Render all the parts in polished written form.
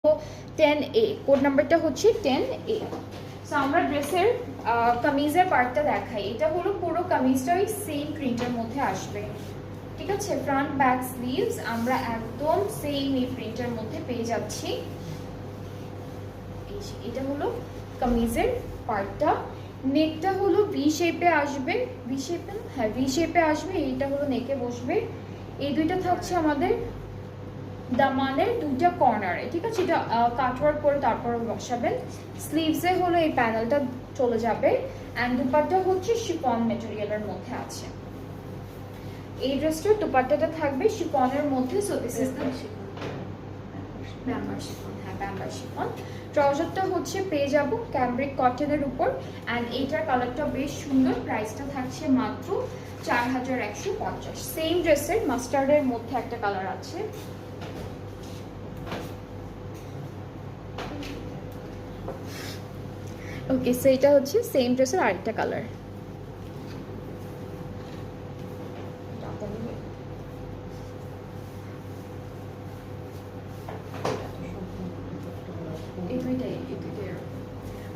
10A, code নাম্বারটা হচ্ছে 10A। So আমরা ড্রেসের কামিজের পার্টটা দেখাই। এটা হলো পুরো কামিজটা ওই সেম প্রিন্টের মধ্যে আসবে, ঠিক আছে। ফ্রন্ট ব্যাক স্লিভস আমরা একদম সেম এই প্রিন্টের মধ্যে পেয়ে যাচ্ছি। এটা হলো কামিজের পার্টটা। নেকটা হলো ভি শেপে আসবে, ভি শেপে, হ্যাঁ ভি শেপে আসবে। এইটা হলো নেকে বসবে। এই দুইটা থাকছে আমাদের দামানের দুইটা কর্নারে, ঠিক আছে। এটা কাটওয়ার্ক করে তারপর বসাবেন। স্লিভসে হলো এই প্যানেলটা চলে যাবে। অ্যান্ড দুপাট্টা হচ্ছে শিফন মেটেরিয়ালের মধ্যে আছে। এই ড্রেসটার দুপাট্টাটা থাকবে শিফনের মধ্যে। So this is the Bemberg chiffon, হ্যাঁ ব্যাম্বার শিফন। ট্রাউজারটা হচ্ছে পেয়ে যাব ক্যামব্রিক কটনের উপর। অ্যান্ড এইটার কালারটা বেশ সুন্দর। প্রাইসটা থাকছে মাত্র 4150। সেম ড্রেসের মাস্টার্ডের মধ্যে একটা কালার আছে। ওকে, সো এটা হচ্ছে সেম ড্রেসের আরেকটা কালার।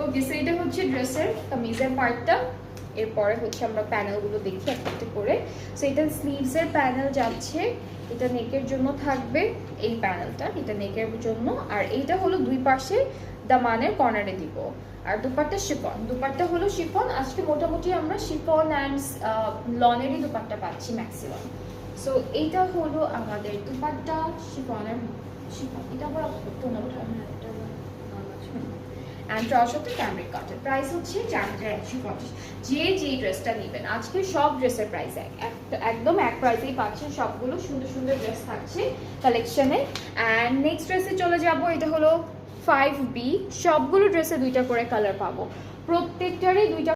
ওকে, সো এটা হচ্ছে ড্রেসের কামিজের পার্টটা। এরপরে হচ্ছে আমরা প্যানেলগুলো দেখি একটা একটা করে। সো এটা স্লিভসের প্যানেল যাচ্ছে, এটা নেকের জন্য থাকবে এই প্যানেলটা, এটা নেকের জন্য। আর এইটা হলো দুই পাশে দামানের কর্নারে দিব। আর দুপাট্টা শিফন, দুপাট্টা হলো শিফন। আজকে মোটামুটি আমরা শিফন অ্যান্ড লনেরই দুপাট্টা পাচ্ছি ম্যাক্সিমাম। সো এইটা হলো আমাদের দুপাট্টা শিফনের শিফন। এটা আবার অ্যান্ড ট্রাউজারটা ক্যামব্রিক কটন। প্রাইস হচ্ছে 4150। যে ড্রেসটা নেবেন, আজকে সব ড্রেসের প্রাইস একদম এক প্রাইসেই পাচ্ছেন। সবগুলো সুন্দর সুন্দর ড্রেস থাকছে কালেকশনে। অ্যান্ড নেক্সট ড্রেসে চলে যাব। এটা হলো 5B। সবগুলো ড্রেসে দুইটা করে কালার পাবো, প্রত্যেকটারই দুইটা